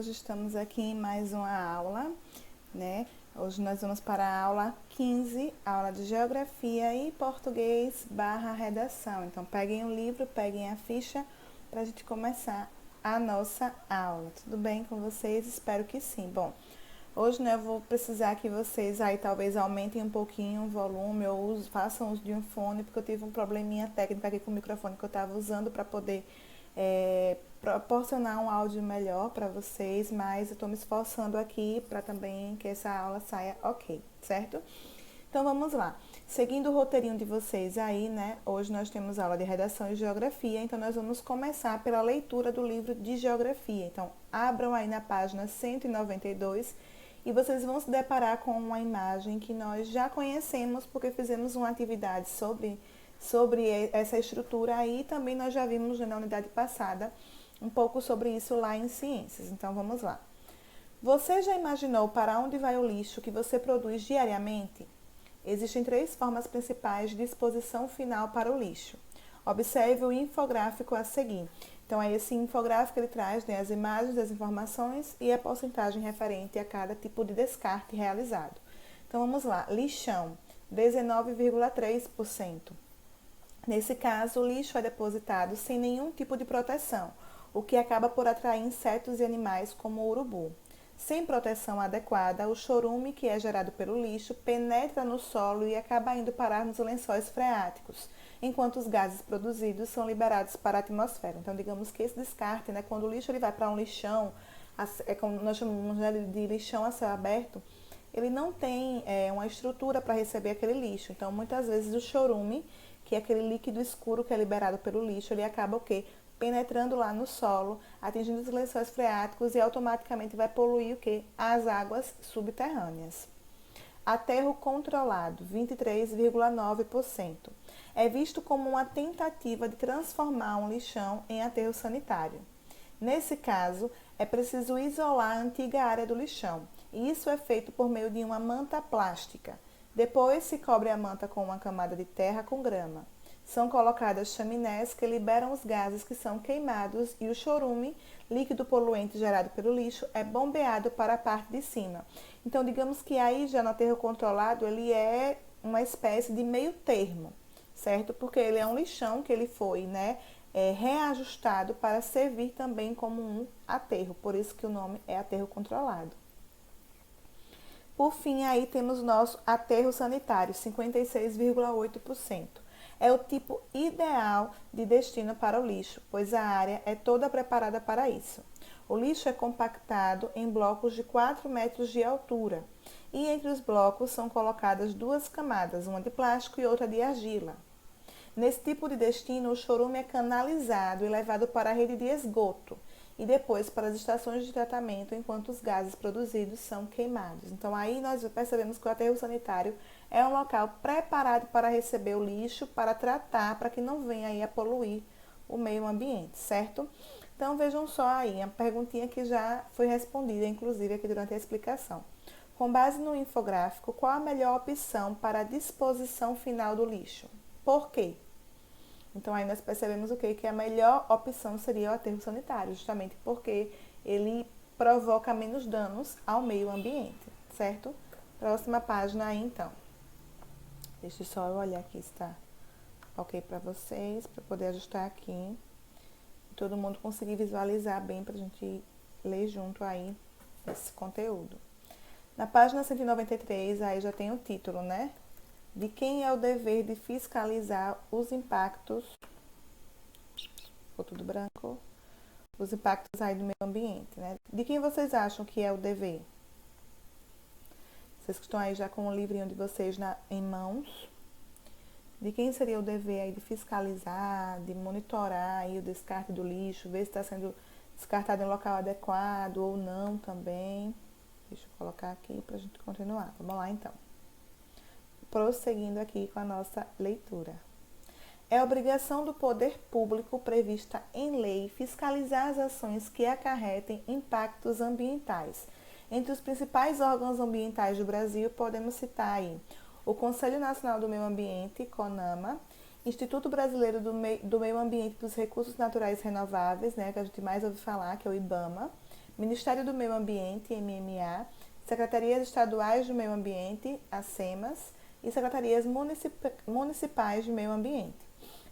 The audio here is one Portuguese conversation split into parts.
Hoje estamos aqui em mais uma aula, né? Hoje nós vamos para a aula 15, aula de Geografia e Português / Redação. Então, peguem o livro, peguem a ficha para a gente começar a nossa aula. Tudo bem com vocês? Espero que sim. Bom, hoje, né, eu vou precisar que vocês aí talvez aumentem um pouquinho o volume ou façam uso de um fone, porque eu tive um probleminha técnico aqui com o microfone que eu estava usando para poder proporcionar um áudio melhor para vocês, mas eu estou me esforçando aqui para também que essa aula saia ok, certo? Então vamos lá. Seguindo o roteirinho de vocês aí, né? Hoje nós temos aula de redação e geografia, então nós vamos começar pela leitura do livro de geografia. Então, abram aí na página 192 e vocês vão se deparar com uma imagem que nós já conhecemos porque fizemos uma atividade sobre essa estrutura aí, também nós já vimos na unidade passada um pouco sobre isso lá em ciências. Então vamos lá. Você já imaginou para onde vai o lixo que você produz diariamente? Existem 3 formas principais de disposição final para o lixo. Observe o infográfico a seguir. Então, esse infográfico ele traz, né, as imagens, as informações e a porcentagem referente a cada tipo de descarte realizado. Então, vamos lá. Lixão, 19,3%. Nesse caso, o lixo é depositado sem nenhum tipo de proteção, o que acaba por atrair insetos e animais como o urubu. Sem proteção adequada, o chorume que é gerado pelo lixo penetra no solo e acaba indo parar nos lençóis freáticos, enquanto os gases produzidos são liberados para a atmosfera. Então, digamos que esse descarte, né, quando o lixo ele vai para um lixão, como nós chamamos de lixão a céu aberto, ele não tem uma estrutura para receber aquele lixo. Então, muitas vezes o chorume, que é aquele líquido escuro que é liberado pelo lixo, ele acaba o quê? Penetrando lá no solo, atingindo os lençóis freáticos e automaticamente vai poluir o quê? As águas subterrâneas. Aterro controlado, 23,9%. É visto como uma tentativa de transformar um lixão em aterro sanitário. Nesse caso, é preciso isolar a antiga área do lixão, e isso é feito por meio de uma manta plástica. Depois se cobre a manta com uma camada de terra com grama. São colocadas chaminés que liberam os gases que são queimados e o chorume, líquido poluente gerado pelo lixo, é bombeado para a parte de cima. Então, digamos que aí já no aterro controlado ele é uma espécie de meio termo, certo? Porque ele é um lixão que ele foi, né, reajustado para servir também como um aterro, por isso que o nome é aterro controlado. Por fim, aí temos o nosso aterro sanitário, 56,8%. É o tipo ideal de destino para o lixo, pois a área é toda preparada para isso. O lixo é compactado em blocos de 4 metros de altura e entre os blocos são colocadas 2 camadas, uma de plástico e outra de argila. Nesse tipo de destino, o chorume é canalizado e levado para a rede de esgoto e depois para as estações de tratamento, enquanto os gases produzidos são queimados. Então, aí nós percebemos que o aterro sanitário é um local preparado para receber o lixo, para tratar, para que não venha aí a poluir o meio ambiente, certo? Então, vejam só aí, a perguntinha que já foi respondida, inclusive, aqui durante a explicação. Com base no infográfico, qual a melhor opção para a disposição final do lixo? Por quê? Então, aí nós percebemos o quê? Que a melhor opção seria o aterro sanitário, justamente porque ele provoca menos danos ao meio ambiente, certo? Próxima página aí, então. Deixa só eu olhar aqui se está ok para vocês, para poder ajustar aqui. E todo mundo conseguir visualizar bem para a gente ler junto aí esse conteúdo. Na página 193, aí já tem o título, né? De quem é o dever de fiscalizar os impactos, ficou tudo branco, os impactos aí do meio ambiente, né? De quem vocês acham que é o dever? Vocês que estão aí já com o livrinho de vocês em mãos, de quem seria o dever aí de fiscalizar, de monitorar aí o descarte do lixo, ver se está sendo descartado em local adequado ou não também. Deixa eu colocar aqui para a gente continuar. Vamos lá, então. Prosseguindo aqui com a nossa leitura. É obrigação do poder público prevista em lei fiscalizar as ações que acarretem impactos ambientais. Entre os principais órgãos ambientais do Brasil, podemos citar aí o Conselho Nacional do Meio Ambiente, CONAMA, Instituto Brasileiro do Meio Ambiente e dos Recursos Naturais Renováveis, né, que a gente mais ouve falar, que é o IBAMA, Ministério do Meio Ambiente, MMA, Secretarias Estaduais do Meio Ambiente, ACEMAS, e Secretarias Municipais de Meio Ambiente.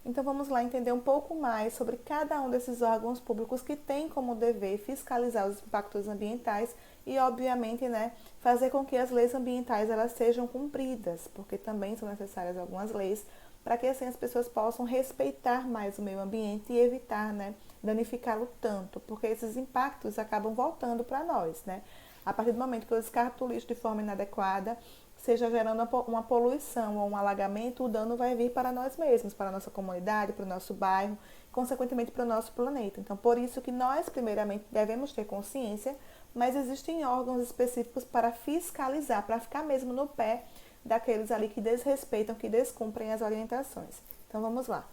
Então vamos lá entender um pouco mais sobre cada um desses órgãos públicos que tem como dever fiscalizar os impactos ambientais e, obviamente, né, fazer com que as leis ambientais elas sejam cumpridas, porque também são necessárias algumas leis para que assim as pessoas possam respeitar mais o meio ambiente e evitar, né, danificá-lo tanto, porque esses impactos acabam voltando para nós, né? A partir do momento que eu descarto o lixo de forma inadequada, seja gerando uma poluição ou um alagamento, o dano vai vir para nós mesmos, para a nossa comunidade, para o nosso bairro, consequentemente para o nosso planeta. Então, por isso que nós, primeiramente, devemos ter consciência, mas existem órgãos específicos para fiscalizar, para ficar mesmo no pé daqueles ali que desrespeitam, que descumprem as orientações. Então, vamos lá.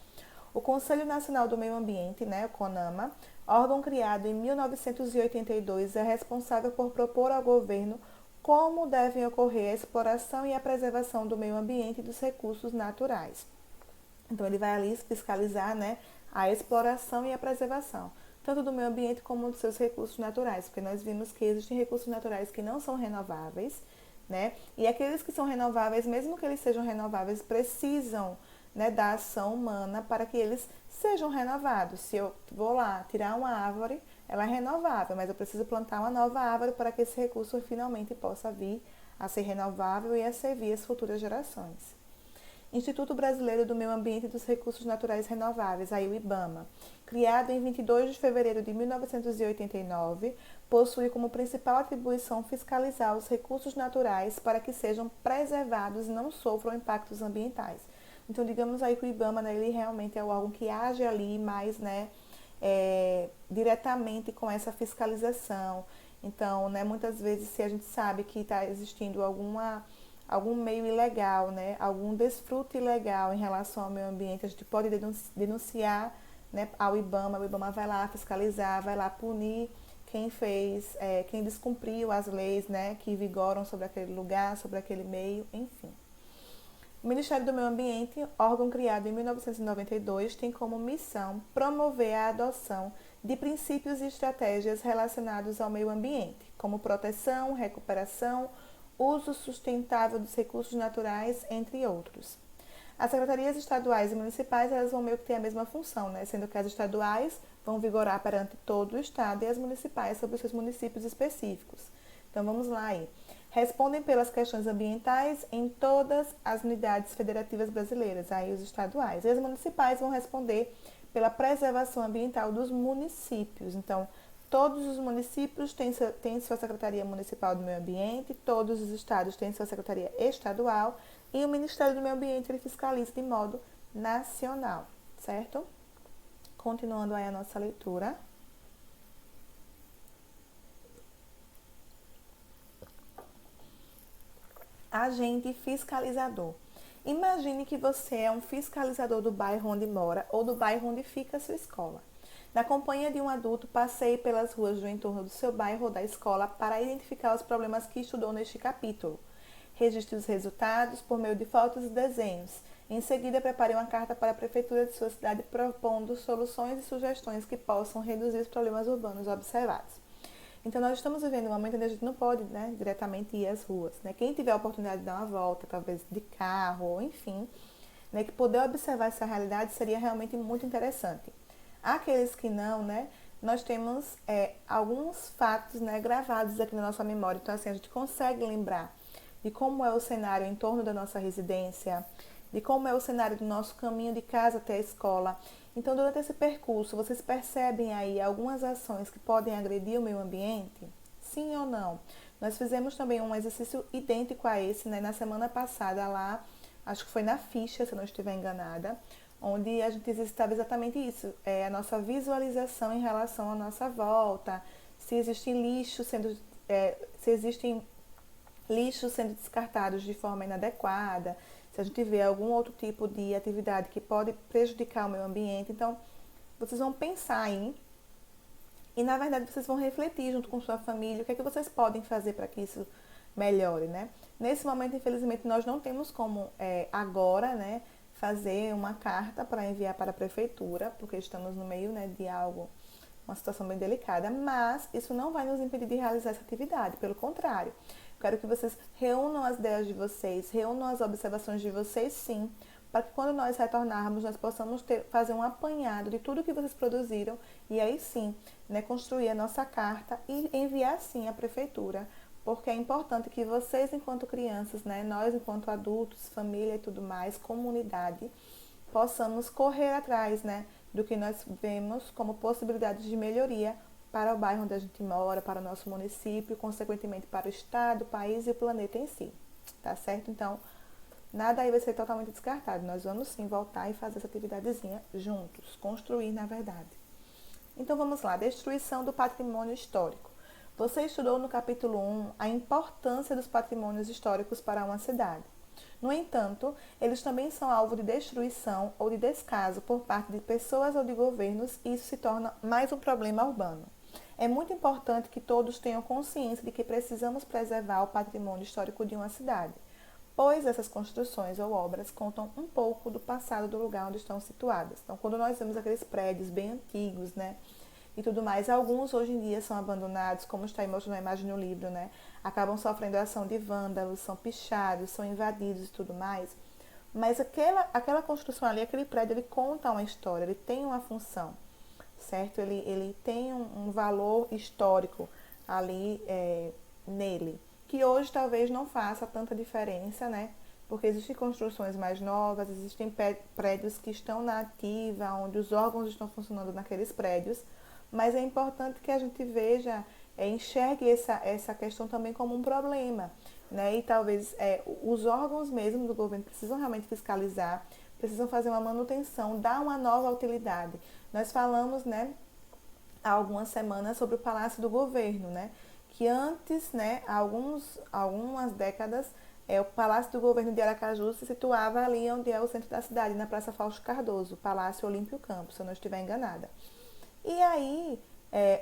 O Conselho Nacional do Meio Ambiente, né, o CONAMA, órgão criado em 1982, é responsável por propor ao governo como devem ocorrer a exploração e a preservação do meio ambiente e dos recursos naturais. Então, ele vai ali fiscalizar, né, a exploração e a preservação, tanto do meio ambiente como dos seus recursos naturais, porque nós vimos que existem recursos naturais que não são renováveis, né, e aqueles que são renováveis, mesmo que eles sejam renováveis, precisam, né, da ação humana para que eles sejam renovados. Se eu vou lá tirar uma árvore, ela é renovável, mas eu preciso plantar uma nova árvore para que esse recurso finalmente possa vir a ser renovável e a servir as futuras gerações. Instituto Brasileiro do Meio Ambiente e dos Recursos Naturais Renováveis, aí o IBAMA, criado em 22 de fevereiro de 1989, possui como principal atribuição fiscalizar os recursos naturais para que sejam preservados e não sofram impactos ambientais. Então, digamos aí que o IBAMA, né, ele realmente é o órgão que age ali mais, né, diretamente com essa fiscalização. Então, né, muitas vezes, se a gente sabe que está existindo algum meio ilegal, né, algum desfrute ilegal em relação ao meio ambiente, a gente pode denunciar, né, ao IBAMA. O IBAMA vai lá fiscalizar, vai lá punir quem fez, quem descumpriu as leis, né, que vigoram sobre aquele lugar, sobre aquele meio, enfim. O Ministério do Meio Ambiente, órgão criado em 1992, tem como missão promover a adoção de princípios e estratégias relacionados ao meio ambiente, como proteção, recuperação, uso sustentável dos recursos naturais, entre outros. As secretarias estaduais e municipais elas vão meio que ter a mesma função, né? Sendo que as estaduais vão vigorar perante todo o estado e as municipais sobre os seus municípios específicos. Então vamos lá aí. Respondem pelas questões ambientais em todas as unidades federativas brasileiras, aí os estaduais. E as municipais vão responder pela preservação ambiental dos municípios. Então, todos os municípios têm sua Secretaria Municipal do Meio Ambiente, todos os estados têm sua Secretaria Estadual e o Ministério do Meio Ambiente ele fiscaliza de modo nacional, certo? Continuando aí a nossa leitura. Agente fiscalizador. Imagine que você é um fiscalizador do bairro onde mora ou do bairro onde fica a sua escola. Na companhia de um adulto, passeie pelas ruas do entorno do seu bairro ou da escola para identificar os problemas que estudou neste capítulo. Registre os resultados por meio de fotos e desenhos. Em seguida, prepare uma carta para a prefeitura de sua cidade propondo soluções e sugestões que possam reduzir os problemas urbanos observados. Então, nós estamos vivendo um momento onde a gente não pode, né, diretamente ir às ruas, né? Quem tiver a oportunidade de dar uma volta, talvez de carro, ou enfim, né, que poder observar essa realidade seria realmente muito interessante. Aqueles que não, né, nós temos alguns fatos, né, gravados aqui na nossa memória. Então, assim, a gente consegue lembrar de como é o cenário em torno da nossa residência, de como é o cenário do nosso caminho de casa até a escola. Então, durante esse percurso, vocês percebem aí algumas ações que podem agredir o meio ambiente? Sim ou não? Nós fizemos também um exercício idêntico a esse, né, na semana passada lá, acho que foi na ficha, se eu não estiver enganada, onde a gente exercitava exatamente isso, a nossa visualização em relação à nossa volta, se existem lixos sendo descartados de forma inadequada, se a gente vê algum outro tipo de atividade que pode prejudicar o meio ambiente. Então, vocês vão pensar aí e, na verdade, vocês vão refletir junto com sua família o que é que vocês podem fazer para que isso melhore, né? Nesse momento, infelizmente, nós não temos como agora, né, fazer uma carta para enviar para a prefeitura, porque estamos no meio, né, de algo uma situação bem delicada, mas isso não vai nos impedir de realizar essa atividade, pelo contrário. Quero que vocês reúnam as ideias de vocês, reúnam as observações de vocês, sim, para que quando nós retornarmos, nós possamos fazer um apanhado de tudo que vocês produziram e aí sim, né, construir a nossa carta e enviar sim à prefeitura, porque é importante que vocês, enquanto crianças, né, nós, enquanto adultos, família e tudo mais, comunidade, possamos correr atrás, né, do que nós vemos como possibilidades de melhoria para o bairro onde a gente mora, para o nosso município, consequentemente para o estado, o país e o planeta em si. Tá certo? Então, nada aí vai ser totalmente descartado. Nós vamos sim voltar e fazer essa atividadezinha juntos, construir na verdade. Então vamos lá, destruição do patrimônio histórico. Você estudou no capítulo 1 a importância dos patrimônios históricos para uma cidade. No entanto, eles também são alvo de destruição ou de descaso por parte de pessoas ou de governos e isso se torna mais um problema urbano. É muito importante que todos tenham consciência de que precisamos preservar o patrimônio histórico de uma cidade, pois essas construções ou obras contam um pouco do passado do lugar onde estão situadas. Então, quando nós vemos aqueles prédios bem antigos, né, e tudo mais, alguns hoje em dia são abandonados, como está mostrando na imagem no livro, né, acabam sofrendo a ação de vândalos, são pichados, são invadidos e tudo mais. Mas aquela construção ali, aquele prédio, ele conta uma história, ele tem uma função, certo? Ele tem um valor histórico ali nele, que hoje talvez não faça tanta diferença, né? Porque existem construções mais novas, existem prédios que estão na ativa, onde os órgãos estão funcionando naqueles prédios, mas é importante que a gente veja, enxergue essa questão também como um problema, né? E talvez os órgãos mesmo do governo precisam realmente fiscalizar, precisam fazer uma manutenção, dar uma nova utilidade. Nós falamos, né, há algumas semanas sobre o Palácio do Governo, né? Que antes, né, algumas décadas, o Palácio do Governo de Aracaju se situava ali onde é o centro da cidade, na Praça Fausto Cardoso, Palácio Olímpio Campos, se eu não estiver enganada. E aí,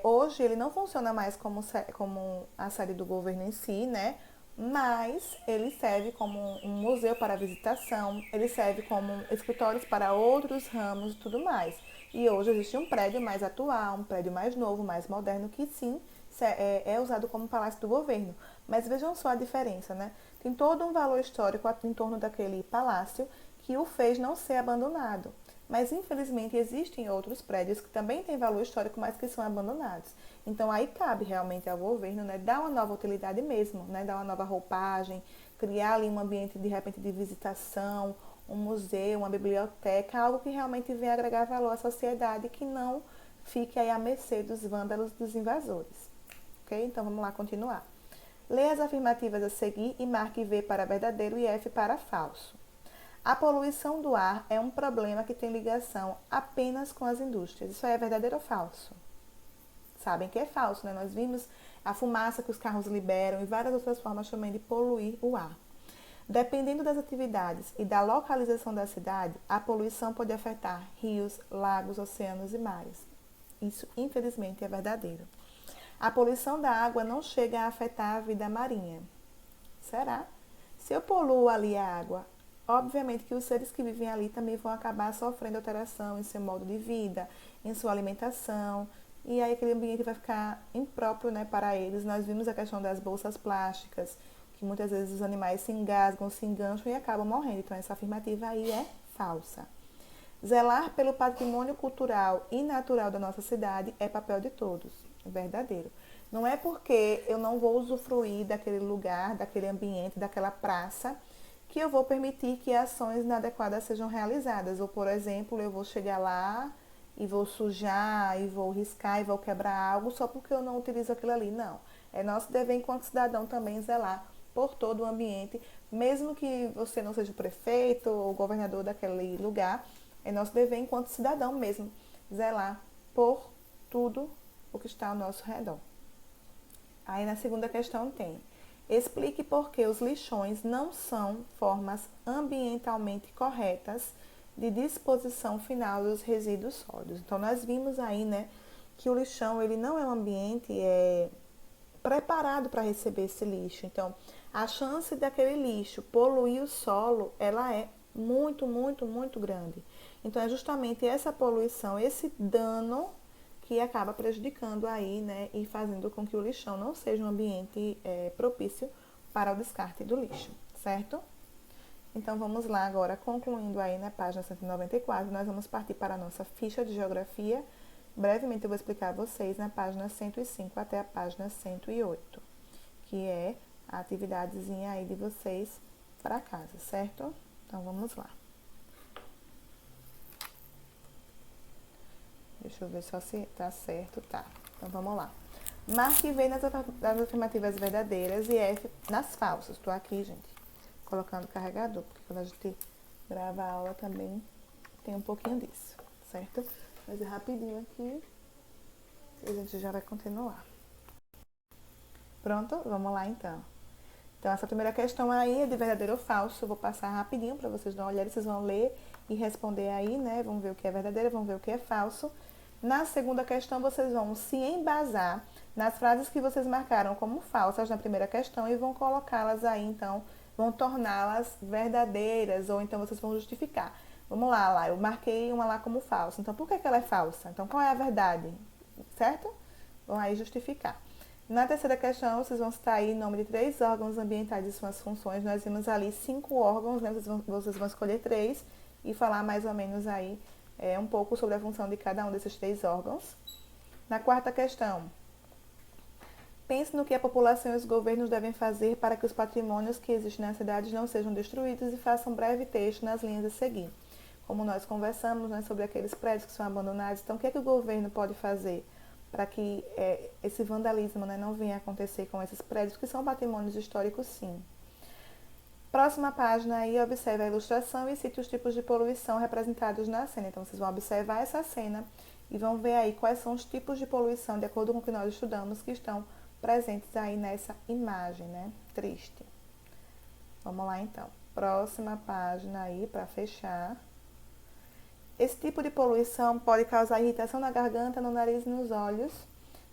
hoje ele não funciona mais como a sede do governo em si, né? Mas ele serve como um museu para visitação, ele serve como escritórios para outros ramos e tudo mais. E hoje existe um prédio mais atual, um prédio mais novo, mais moderno, que sim é usado como palácio do governo. Mas vejam só a diferença, né? Tem todo um valor histórico em torno daquele palácio que o fez não ser abandonado. Mas, infelizmente, existem outros prédios que também têm valor histórico, mas que são abandonados. Então, aí cabe realmente ao governo, né, dar uma nova utilidade mesmo, né, dar uma nova roupagem, criar ali um ambiente, de repente, de visitação, um museu, uma biblioteca, algo que realmente venha agregar valor à sociedade, que não fique aí à mercê dos vândalos, dos invasores. Ok? Então, vamos lá continuar. Leia as afirmativas a seguir e marque V para verdadeiro e F para falso. A poluição do ar é um problema que tem ligação apenas com as indústrias. Isso é verdadeiro ou falso? Sabem que é falso, né? Nós vimos a fumaça que os carros liberam e várias outras formas também de poluir o ar. Dependendo das atividades e da localização da cidade, a poluição pode afetar rios, lagos, oceanos e mares. Isso, infelizmente, é verdadeiro. A poluição da água não chega a afetar a vida marinha. Será? Se eu poluo ali a água, obviamente que os seres que vivem ali também vão acabar sofrendo alteração em seu modo de vida, em sua alimentação, e aí aquele ambiente vai ficar impróprio, né, para eles. Nós vimos a questão das bolsas plásticas, que muitas vezes os animais se engasgam, se engancham e acabam morrendo. Então, essa afirmativa aí é falsa. Zelar pelo patrimônio cultural e natural da nossa cidade é papel de todos. É verdadeiro. Não é porque eu não vou usufruir daquele lugar, daquele ambiente, daquela praça, que eu vou permitir que ações inadequadas sejam realizadas. Ou, por exemplo, eu vou chegar lá e vou sujar, e vou riscar, e vou quebrar algo só porque eu não utilizo aquilo ali. Não. É nosso dever enquanto cidadão também zelar por todo o ambiente, mesmo que você não seja o prefeito ou o governador daquele lugar, é nosso dever enquanto cidadão mesmo zelar por tudo o que está ao nosso redor. Aí na segunda questão tem: explique por que os lixões não são formas ambientalmente corretas de disposição final dos resíduos sólidos. Então, nós vimos aí, né, que o lixão, ele não é um ambiente preparado para receber esse lixo. Então, a chance daquele lixo poluir o solo, ela é muito, muito, muito grande. Então, é justamente essa poluição, esse dano que acaba prejudicando aí, né, e fazendo com que o lixão não seja um ambiente propício para o descarte do lixo, certo? Então, vamos lá agora, concluindo aí na página 194, nós vamos partir para a nossa ficha de geografia. Brevemente eu vou explicar a vocês na página 105 até a página 108, que é a atividadezinha aí de vocês para casa, certo? Então, vamos lá. Deixa eu ver só se tá certo, tá. Então, vamos lá. Marque V nas afirmativas verdadeiras e F nas falsas. Estou aqui, gente, colocando o carregador, porque quando a gente grava a aula também tem um pouquinho disso, certo? Mas é rapidinho aqui e a gente já vai continuar. Pronto? Vamos lá, então. Então, essa primeira questão aí é de verdadeiro ou falso. Eu vou passar rapidinho para vocês dar uma olhada, vocês vão ler e responder aí, né? Vamos ver o que é verdadeiro, vamos ver o que é falso. Na segunda questão, vocês vão se embasar nas frases que vocês marcaram como falsas na primeira questão e vão colocá-las aí, então, vão torná-las verdadeiras, ou então vocês vão justificar. Vamos lá, eu marquei uma lá como falsa. Então, por que ela é falsa? Então, qual é a verdade? Certo? Vão aí justificar. Na terceira questão, vocês vão citar aí o nome de 3 órgãos ambientais e suas funções. Nós vimos ali 5 órgãos, né? Vocês vão escolher 3 e falar mais ou menos aí um pouco sobre a função de cada um desses 3 órgãos. Na quarta questão, pense no que a população e os governos devem fazer para que os patrimônios que existem nas cidades não sejam destruídos e faça um breve texto nas linhas a seguir. Como nós conversamos, né, sobre aqueles prédios que são abandonados, então o que é que o governo pode fazer para que esse vandalismo, né, não venha a acontecer com esses prédios, que são patrimônios históricos, sim. Próxima página aí, observe a ilustração e cite os tipos de poluição representados na cena. Então, vocês vão observar essa cena e vão ver aí quais são os tipos de poluição, de acordo com o que nós estudamos, que estão presentes aí nessa imagem, né? Triste. Vamos lá, então. Próxima página aí, para fechar. Esse tipo de poluição pode causar irritação na garganta, no nariz e nos olhos,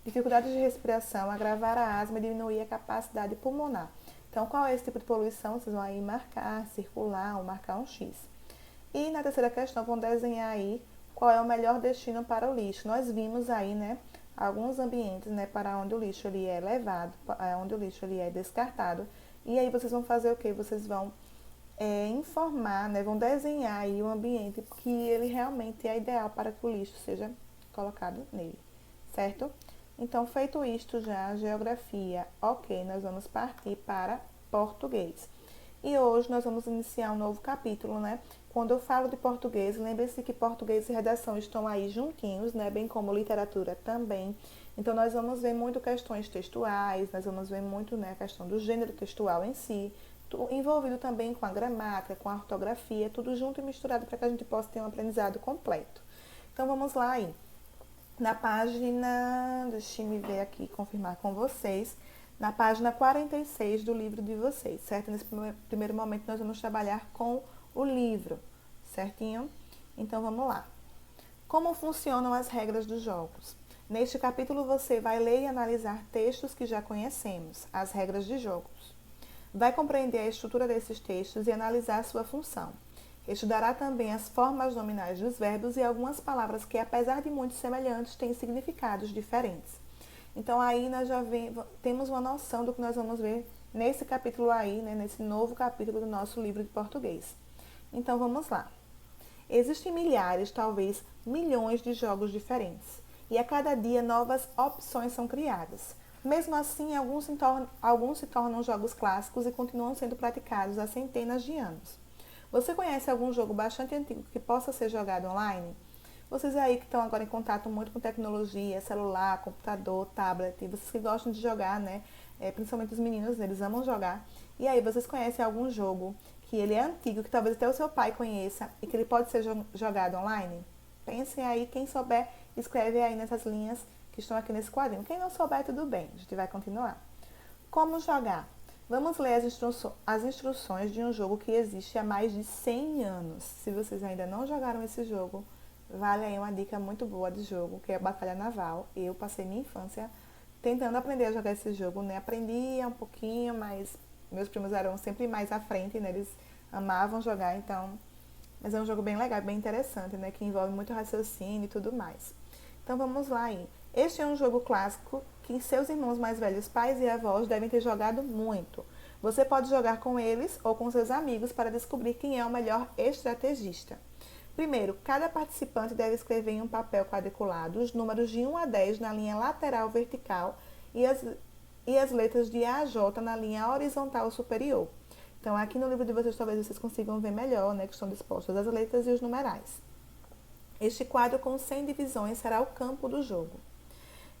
dificuldade de respiração, agravar a asma e diminuir a capacidade pulmonar. Então, qual é esse tipo de poluição? Vocês vão aí marcar, circular ou marcar um X. E na terceira questão, vão desenhar aí qual é o melhor destino para o lixo. Nós vimos aí, né, alguns ambientes, né, para onde o lixo ele é levado, onde o lixo ele é descartado. E aí vocês vão fazer o quê? Vocês vão informar, né, vão desenhar aí um ambiente que ele realmente é ideal para que o lixo seja colocado nele, certo? Então, feito isto já, geografia, ok, nós vamos partir para português. E hoje nós vamos iniciar um novo capítulo, né? Quando eu falo de português, lembre-se que português e redação estão aí juntinhos, né? Bem como literatura também. Então, nós vamos ver muito questões textuais, nós vamos ver muito, né, a questão do gênero textual em si, envolvido também com a gramática, com a ortografia, tudo junto e misturado para que a gente possa ter um aprendizado completo. Então, vamos lá aí. Na página, deixa eu ver aqui, confirmar com vocês, na página 46 do livro de vocês, certo? Nesse primeiro momento nós vamos trabalhar com o livro, certinho? Então, vamos lá. Como funcionam as regras dos jogos? Neste capítulo você vai ler e analisar textos que já conhecemos, as regras de jogos. Vai compreender a estrutura desses textos e analisar sua função. Estudará também as formas nominais dos verbos e algumas palavras que, apesar de muito semelhantes, têm significados diferentes. Então, aí nós já temos uma noção do que nós vamos ver nesse capítulo aí, né, nesse novo capítulo do nosso livro de português. Então, vamos lá. Existem milhares, talvez milhões de jogos diferentes. E a cada dia novas opções são criadas. Mesmo assim, alguns se tornam jogos clássicos e continuam sendo praticados há centenas de anos. Você conhece algum jogo bastante antigo que possa ser jogado online? Vocês aí que estão agora em contato muito com tecnologia, celular, computador, tablet, vocês que gostam de jogar, né? Principalmente os meninos, eles amam jogar. E aí, vocês conhecem algum jogo que ele é antigo, que talvez até o seu pai conheça e que ele pode ser jogado online? Pensem aí, quem souber, escreve aí nessas linhas que estão aqui nesse quadrinho. Quem não souber, tudo bem, a gente vai continuar. Como jogar? Vamos ler as instruções de um jogo que existe há mais de 100 anos. Se vocês ainda não jogaram esse jogo, vale aí uma dica muito boa de jogo, que é a Batalha Naval. Eu passei minha infância tentando aprender a jogar esse jogo, né? Aprendia um pouquinho, mas meus primos eram sempre mais à frente, né? Eles amavam jogar, então... Mas é um jogo bem legal, bem interessante, né? Que envolve muito raciocínio e tudo mais. Então vamos lá aí. Este é um jogo clássico que seus irmãos mais velhos, pais e avós, devem ter jogado muito. Você pode jogar com eles ou com seus amigos para descobrir quem é o melhor estrategista. Primeiro, cada participante deve escrever em um papel quadriculado os números de 1 a 10 na linha lateral vertical e as letras de A a J na linha horizontal superior. Então, aqui no livro de vocês, talvez vocês consigam ver melhor, né, que estão dispostas as letras e os numerais. Este quadro com 100 divisões será o campo do jogo.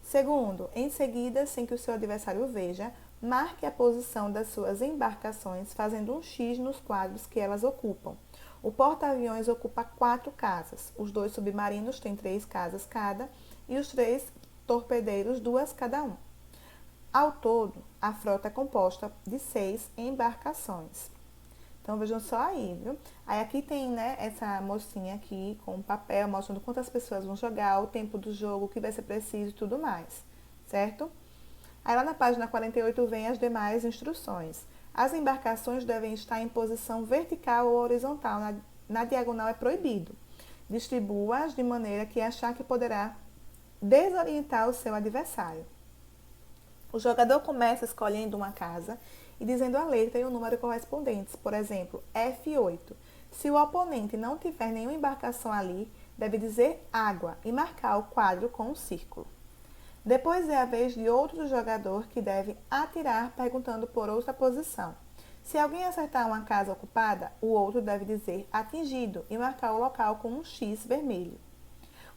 Segundo, em seguida, sem que o seu adversário veja, marque a posição das suas embarcações fazendo um X nos quadros que elas ocupam. O porta-aviões ocupa 4 casas, os 2 submarinos têm 3 casas cada e os 3 torpedeiros 2 cada um. Ao todo, a frota é composta de 6 embarcações. Então, vejam só aí, viu? Aí aqui tem, né, essa mocinha aqui com papel mostrando quantas pessoas vão jogar, o tempo do jogo, o que vai ser preciso e tudo mais, certo? Aí lá na página 48 vem as demais instruções. As embarcações devem estar em posição vertical ou horizontal, na diagonal é proibido. Distribua-as de maneira que achar que poderá desorientar o seu adversário. O jogador começa escolhendo uma casa e dizendo a letra e o número correspondentes, por exemplo, F8. Se o oponente não tiver nenhuma embarcação ali, deve dizer água e marcar o quadro com um círculo. Depois é a vez de outro jogador que deve atirar perguntando por outra posição. Se alguém acertar uma casa ocupada, o outro deve dizer atingido e marcar o local com um X vermelho.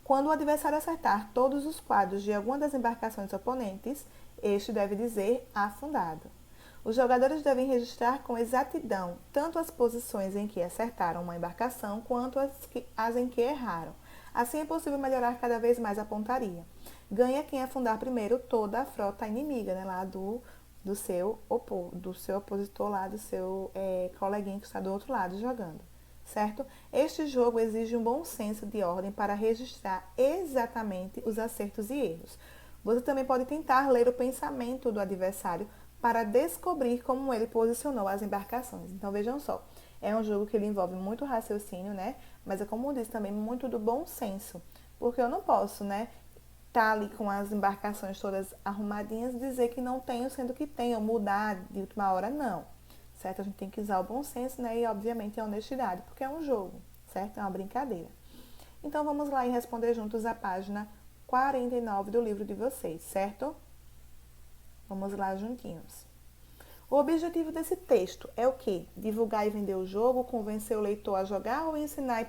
Quando o adversário acertar todos os quadros de alguma das embarcações oponentes, este deve dizer afundado. Os jogadores devem registrar com exatidão tanto as posições em que acertaram uma embarcação quanto as em que erraram. Assim é possível melhorar cada vez mais a pontaria. Ganha quem afundar primeiro toda a frota inimiga, né, lá do seu opositor, lá do seu coleguinha que está do outro lado jogando, certo? Este jogo exige um bom senso de ordem para registrar exatamente os acertos e erros. Você também pode tentar ler o pensamento do adversário para descobrir como ele posicionou as embarcações. Então, vejam só, é um jogo que ele envolve muito raciocínio, né? Mas é como eu disse também, muito do bom senso. Porque eu não posso, né, tá ali com as embarcações todas arrumadinhas e dizer que não tenho, sendo que tenho, mudar de última hora, não. Certo? A gente tem que usar o bom senso, né? E, obviamente, a honestidade, porque é um jogo, certo? É uma brincadeira. Então, vamos lá e responder juntos a página 49 do livro de vocês, certo? Vamos lá juntinhos. O objetivo desse texto é o quê? Divulgar e vender o jogo, convencer o leitor a jogar ou ensinar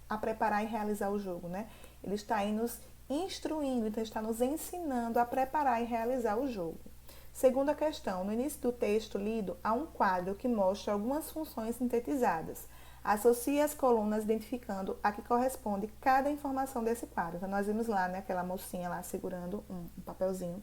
a preparar e realizar o jogo, né? Ele está aí nos instruindo, então está nos ensinando a preparar e realizar o jogo. Segunda questão, no início do texto lido, há um quadro que mostra algumas funções sintetizadas. Associe as colunas identificando a que corresponde cada informação desse quadro. Então, nós vimos lá, né, aquela mocinha lá segurando um papelzinho.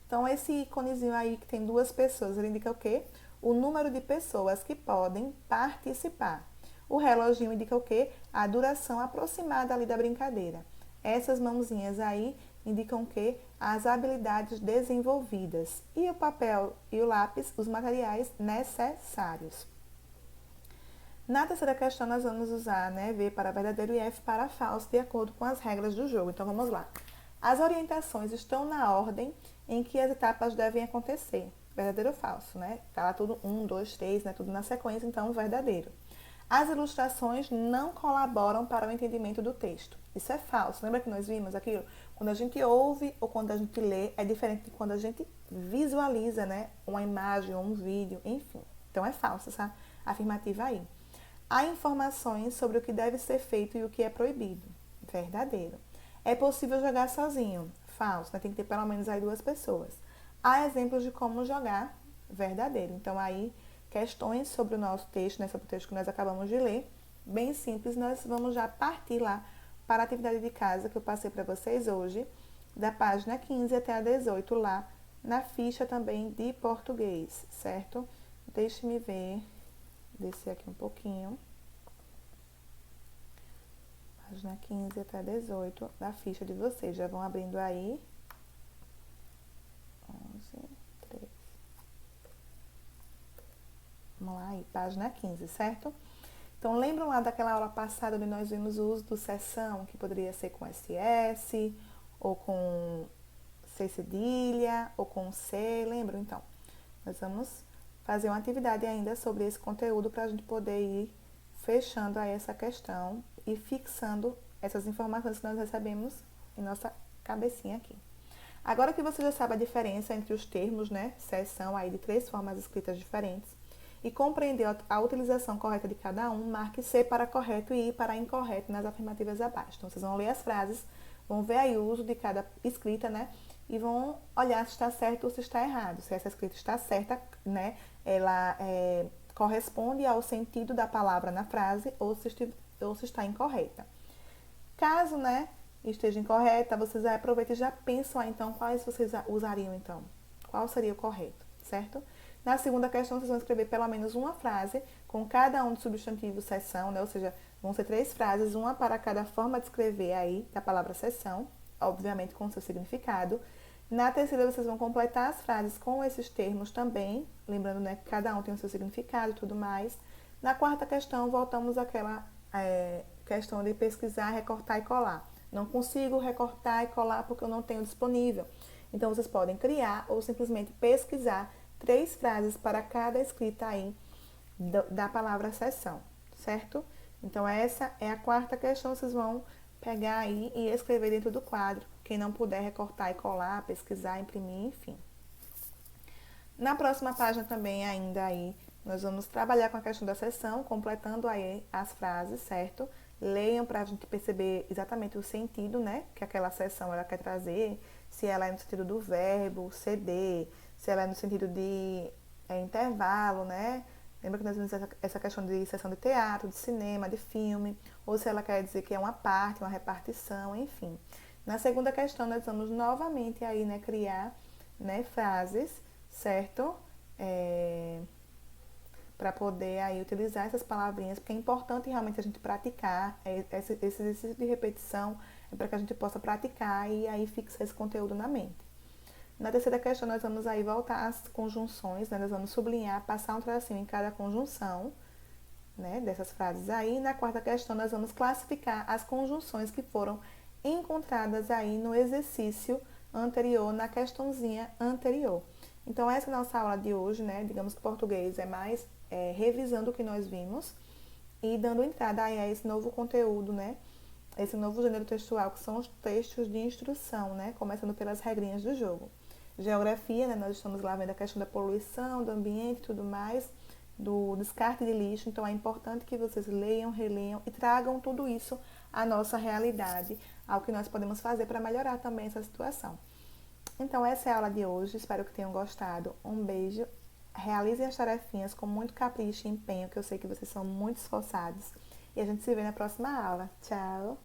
Então, esse íconezinho aí que tem 2 pessoas, ele indica o quê? O número de pessoas que podem participar. O reloginho indica o quê? A duração aproximada ali da brincadeira. Essas mãozinhas aí indicam o quê? As habilidades desenvolvidas. E o papel e o lápis, os materiais necessários. Na terceira questão, nós vamos usar, né, V para verdadeiro e F para falso, de acordo com as regras do jogo. Então, vamos lá. As orientações estão na ordem em que as etapas devem acontecer. Verdadeiro ou falso, né? Tá lá tudo 1, 2, 3, né? Tudo na sequência, então verdadeiro. As ilustrações não colaboram para o entendimento do texto. Isso é falso. Lembra que nós vimos aquilo? Quando a gente ouve ou quando a gente lê, é diferente de quando a gente visualiza, né? Uma imagem ou um vídeo, enfim. Então é falso essa afirmativa aí. Há informações sobre o que deve ser feito e o que é proibido. Verdadeiro. É possível jogar sozinho. Falso, né? Tem que ter pelo menos aí 2 pessoas. Há exemplos de como jogar. Verdadeiro. Então, aí, questões sobre o nosso texto, né? Sobre o texto que nós acabamos de ler. Bem simples, nós vamos já partir lá para a atividade de casa que eu passei para vocês hoje, da página 15 até a 18, lá na ficha também de português, certo? Deixe-me ver, descer aqui um pouquinho. Página 15 até 18 da ficha de vocês. Já vão abrindo aí. 11, 3. Vamos lá aí, página 15, certo? Então, lembram lá daquela aula passada onde nós vimos o uso do seção, que poderia ser com SS, ou com C cedilha, ou com C, lembram? Então, nós vamos fazer uma atividade ainda sobre esse conteúdo para a gente poder ir fechando aí essa questão e fixando essas informações que nós recebemos em nossa cabecinha aqui. Agora que você já sabe a diferença entre os termos, né, seção aí de 3 formas escritas diferentes, e compreendeu a utilização correta de cada um, marque C para correto e I para incorreto nas afirmativas abaixo. Então, vocês vão ler as frases, vão ver aí o uso de cada escrita, né, e vão olhar se está certo ou se está errado. Se essa escrita está certa, né, ela corresponde ao sentido da palavra na frase ou se está incorreta. Caso, né, esteja incorreta, vocês aproveitam e já pensam aí, então, quais vocês usariam, então. Qual seria o correto, certo? Na segunda questão, vocês vão escrever pelo menos uma frase com cada um dos substantivos seção, né? Ou seja, vão ser 3 frases, uma para cada forma de escrever aí da palavra seção, obviamente com o seu significado. Na terceira, vocês vão completar as frases com esses termos também, lembrando, né, que cada um tem o seu significado e tudo mais. Na quarta questão, voltamos àquela questão de pesquisar, recortar e colar. Não consigo recortar e colar porque eu não tenho disponível. Então, vocês podem criar ou simplesmente pesquisar 3 frases para cada escrita aí da palavra seção, certo? Então, essa é a quarta questão, vocês vão pegar aí e escrever dentro do quadro. Quem não puder recortar e colar, pesquisar, imprimir, enfim. Na próxima página também ainda aí, nós vamos trabalhar com a questão da seção, completando aí as frases, certo? Leiam para a gente perceber exatamente o sentido, né, que aquela seção ela quer trazer, se ela é no sentido do verbo, ceder, se ela é no sentido de intervalo, né? Lembra que nós vimos essa questão de sessão de teatro, de cinema, de filme, ou se ela quer dizer que é uma parte, uma repartição, enfim. Na segunda questão, nós vamos novamente aí, né, criar, né, frases, certo? Para poder aí utilizar essas palavrinhas, porque é importante realmente a gente praticar, esse exercício de repetição é para que a gente possa praticar e aí fixar esse conteúdo na mente. Na terceira questão, nós vamos aí voltar às conjunções, né? Nós vamos sublinhar, passar um tracinho em cada conjunção, né, dessas frases aí. Na quarta questão, nós vamos classificar as conjunções que foram encontradas aí no exercício anterior, na questãozinha anterior. Então, essa é a nossa aula de hoje, né? Digamos que português é mais revisando o que nós vimos e dando entrada aí a esse novo conteúdo, né? Esse novo gênero textual, que são os textos de instrução, né? Começando pelas regrinhas do jogo. Geografia, né? Nós estamos lá vendo a questão da poluição, do ambiente e tudo mais, do descarte de lixo. Então, é importante que vocês leiam, releiam e tragam tudo isso à nossa realidade, ao que nós podemos fazer para melhorar também essa situação. Então, essa é a aula de hoje. Espero que tenham gostado. Um beijo. Realizem as tarefinhas com muito capricho e empenho, que eu sei que vocês são muito esforçados. E a gente se vê na próxima aula. Tchau!